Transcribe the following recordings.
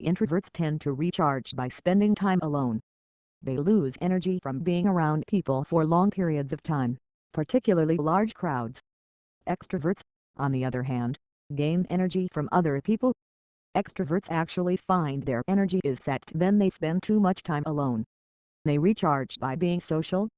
Introverts tend to recharge by spending time alone. They lose energy from being around people for long periods of time, particularly large crowds. Extroverts, on the other hand, gain energy from other people. Extroverts actually find their energy is sapped when they spend too much time alone. They recharge by being social.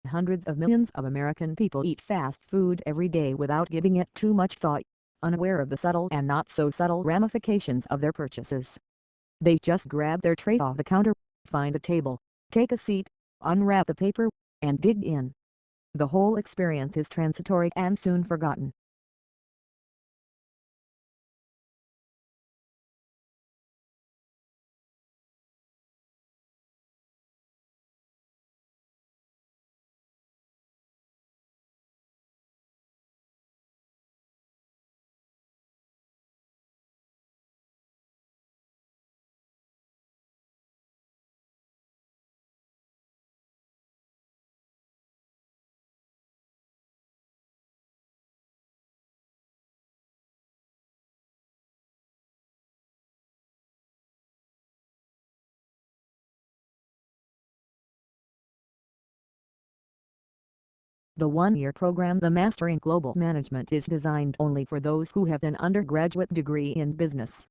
Hundreds of millions of American people eat fast food every day without giving it too much thought, unaware of the subtle and not so subtle ramifications of their purchases. They just grab their tray off the counter, find a table, take a seat, unwrap the paper, and dig in. The whole experience is transitory and soon forgotten. The one-year program The Mastering Global Management is designed only for those who have an undergraduate degree in business.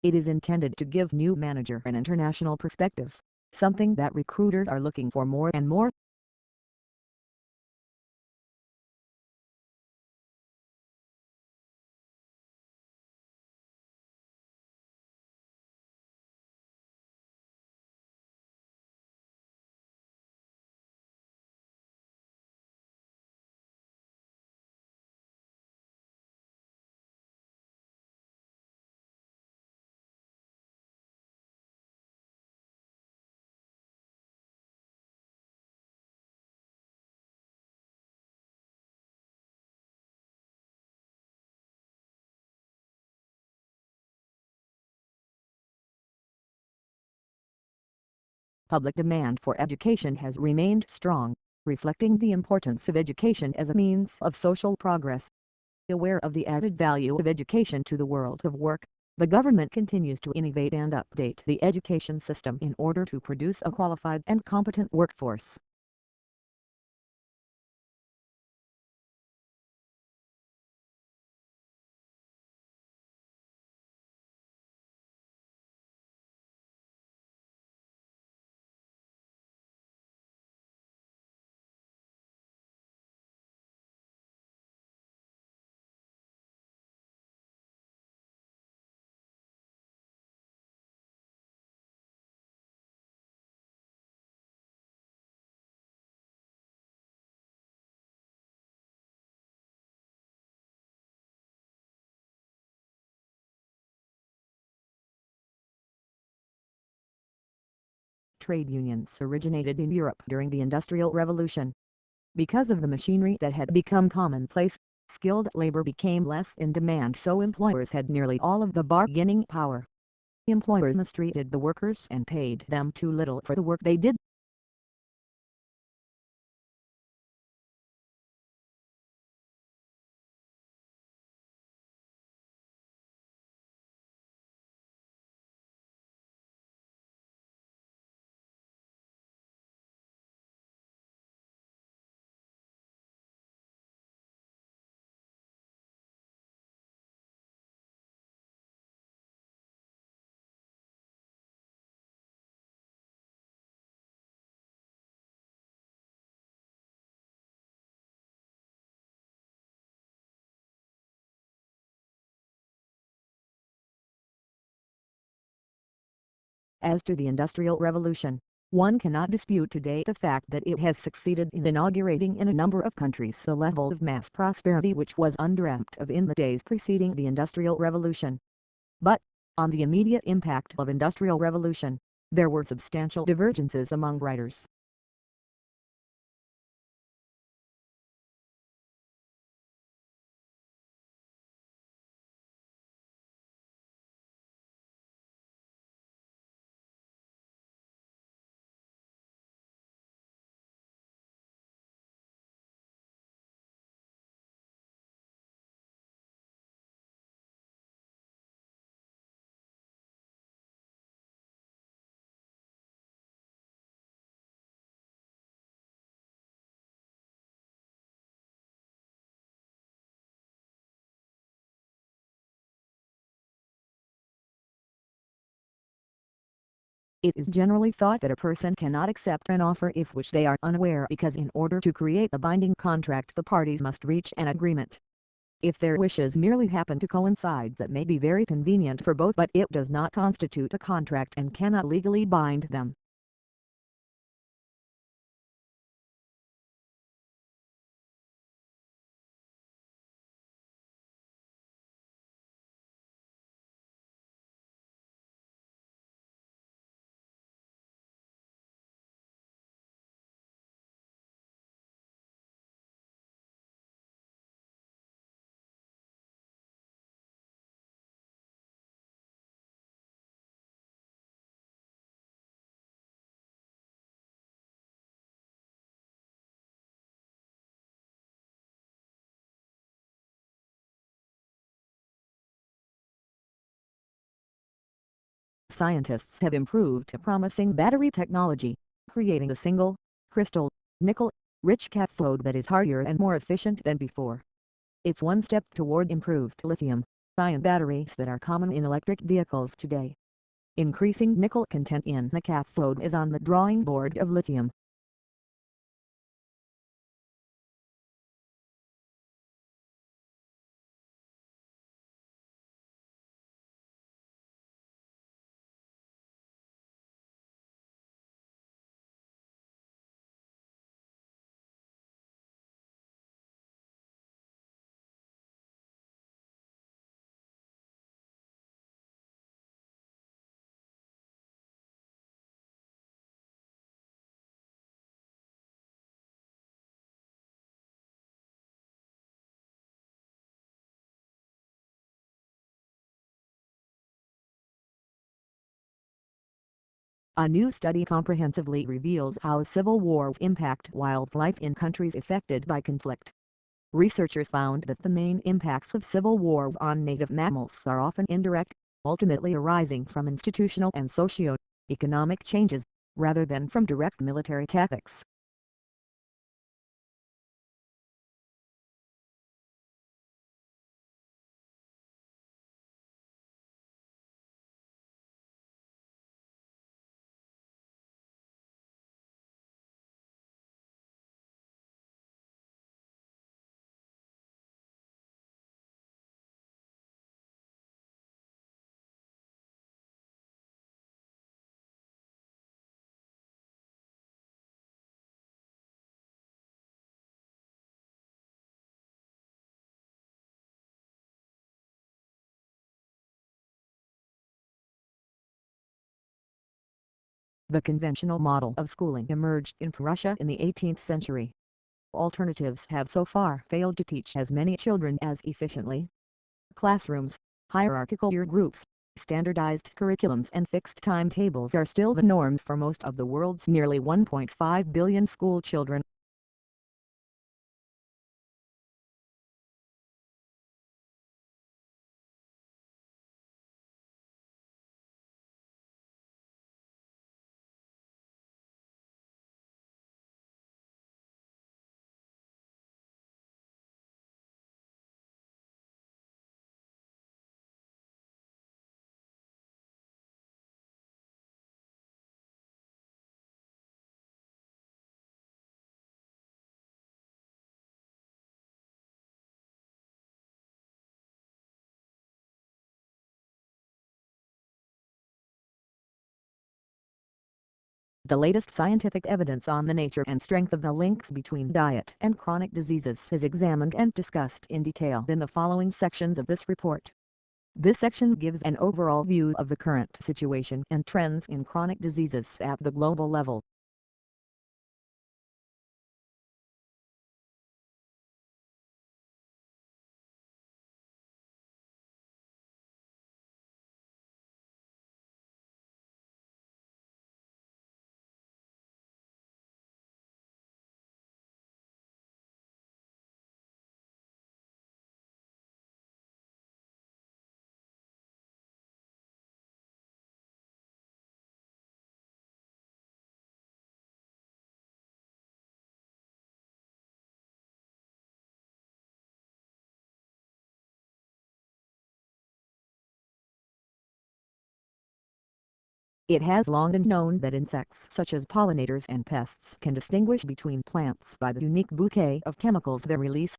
It is intended to give new manager an international perspective, something that recruiters are looking for more and more. Public demand for education has remained strong, reflecting the importance of education as a means of social progress. Aware of the added value of education to the world of work, the government continues to innovate and update the education system in order to produce a qualified and competent workforce. Trade unions originated in Europe during the Industrial Revolution. Because of the machinery that had become commonplace, skilled labor became less in demand, so employers had nearly all of the bargaining power. Employers mistreated the workers and paid them too little for the work they did. As to the Industrial Revolution, One cannot dispute today the fact that it has succeeded in inaugurating in a number of countries the level of mass prosperity which was undreamt of in the days preceding the Industrial Revolution. But, on the immediate impact of Industrial Revolution, there were substantial divergences among writers. It is generally thought that a person cannot accept an offer of which they are unaware because in order to create a binding contract the parties must reach an agreement. If their wishes merely happen to coincide that may be very convenient for both but it does not constitute a contract and cannot legally bind them. Scientists have improved a promising battery technology, creating a single, crystal, nickel-rich cathode that is hardier and more efficient than before. It's one step toward improved lithium-ion batteries that are common in electric vehicles today. Increasing nickel content in the cathode is on the drawing board of lithium. A new study comprehensively reveals how civil wars impact wildlife in countries affected by conflict. Researchers found that the main impacts of civil wars on native mammals are often indirect, ultimately arising from institutional and socio-economic changes, rather than from direct military tactics. The conventional model of schooling emerged in Prussia in the 18th century. Alternatives have so far failed to teach as many children as efficiently. Classrooms, hierarchical year groups, standardized curriculums and fixed timetables are still the norm for most of the world's nearly 1.5 billion school children. The latest scientific evidence on the nature and strength of the links between diet and chronic diseases is examined and discussed in detail in the following sections of this report. This section gives an overall view of the current situation and trends in chronic diseases at the global level. It has long been known that insects such as pollinators and pests can distinguish between plants by the unique bouquet of chemicals they release.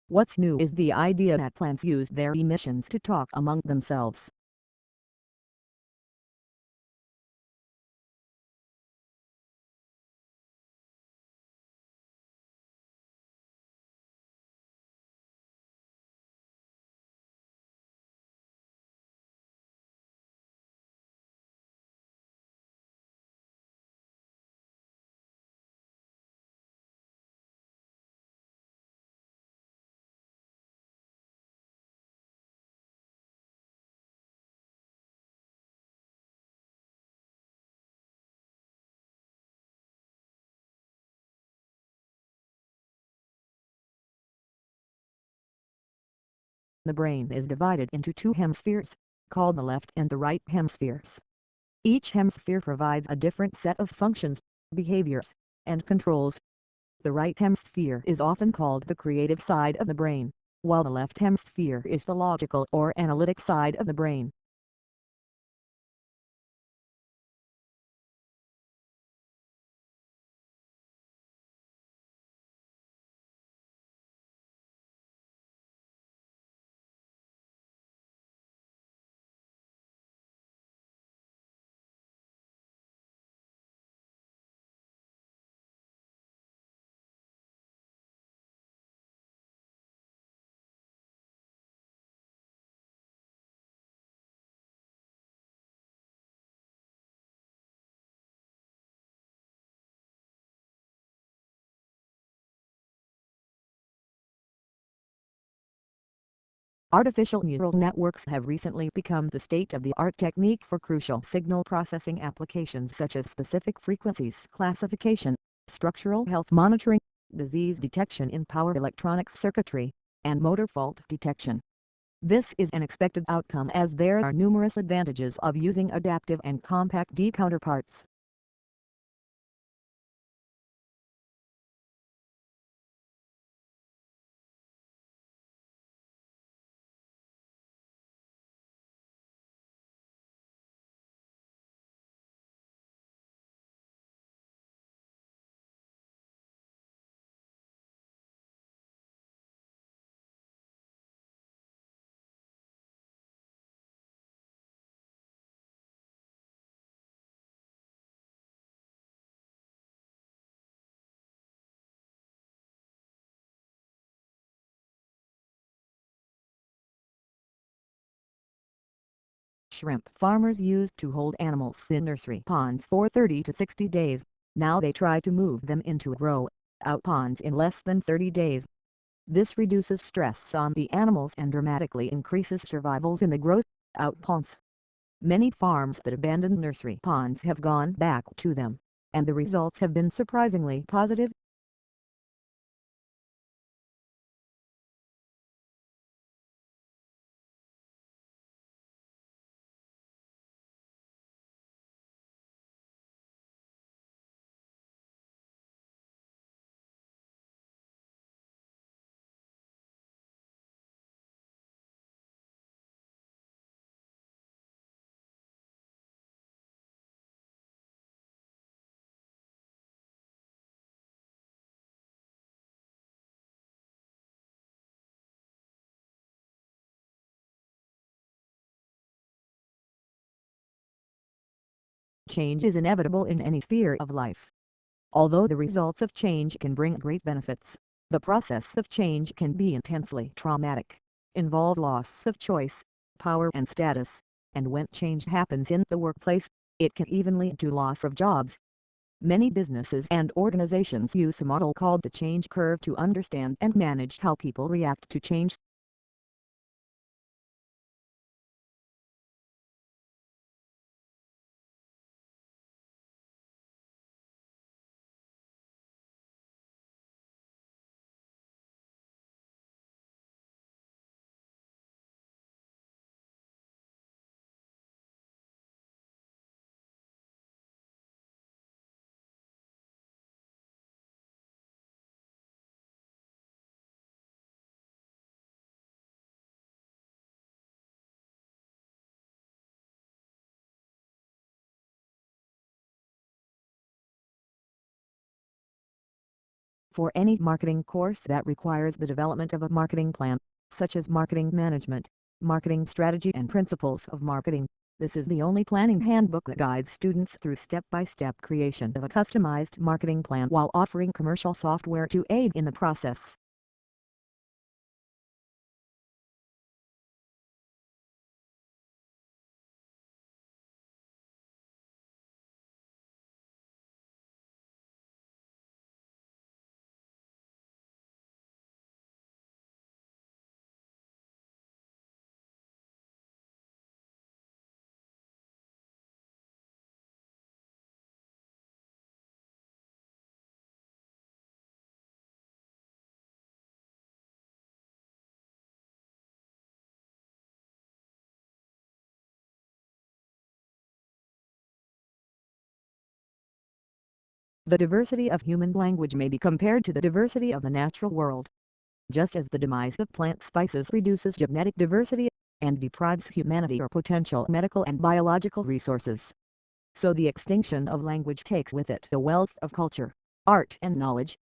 What's new is the idea that plants use their emissions to talk among themselves. The brain is divided into two hemispheres, called the left and the right hemispheres. Each hemisphere provides a different set of functions, behaviors, and controls. The right hemisphere is often called the creative side of the brain, while the left hemisphere is the logical or analytic side of the brain. Artificial neural networks have recently become the state-of-the-art technique for crucial signal processing applications such as specific frequencies classification, structural health monitoring, disease detection in power electronics circuitry, and motor fault detection. This is an expected outcome as there are numerous advantages of using adaptive and compact D counterparts. Shrimp farmers used to hold animals in nursery ponds for 30 to 60 days, now they try to move them into grow-out ponds in less than 30 days. This reduces stress on the animals and dramatically increases survivals in the growth-out ponds. Many farms that abandoned nursery ponds have gone back to them, and the results have been surprisingly positive. Change is inevitable in any sphere of life. Although the results of change can bring great benefits, the process of change can be intensely traumatic, involve loss of choice, power and status, and when change happens in the workplace, it can even lead to loss of jobs. Many businesses and organizations use a model called the change curve to understand and manage how people react to change. For any marketing course that requires the development of a marketing plan, such as marketing management, marketing strategy and principles of marketing, this is the only planning handbook that guides students through step-by-step creation of a customized marketing plan while offering commercial software to aid in the process. The diversity of human language may be compared to the diversity of the natural world. Just as the demise of plant spices reduces genetic diversity, and deprives humanity of potential medical and biological resources, so the extinction of language takes with it a wealth of culture, art and knowledge.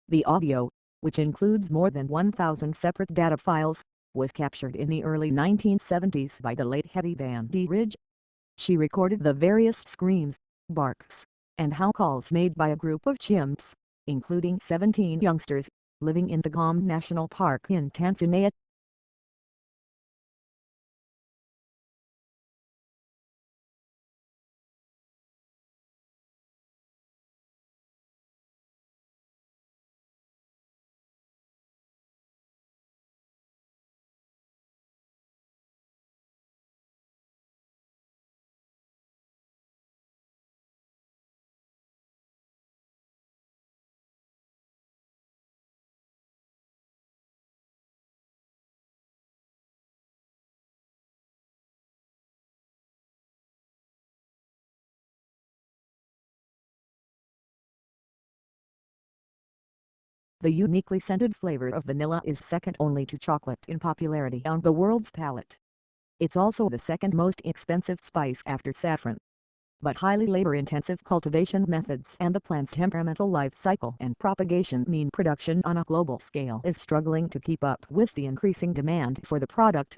The audio, which includes more than 1,000 separate data files, was captured in the early 1970s by the late heavy band Dee Ridge. She recorded the various screams, barks, and howl calls made by a group of chimps, including 17 youngsters, living in the Gom National Park in Tanzania. The uniquely scented flavor of vanilla is second only to chocolate in popularity on the world's palate. It's also the second most expensive spice after saffron. But highly labor-intensive cultivation methods and the plant's temperamental life cycle and propagation mean production on a global scale is struggling to keep up with the increasing demand for the product.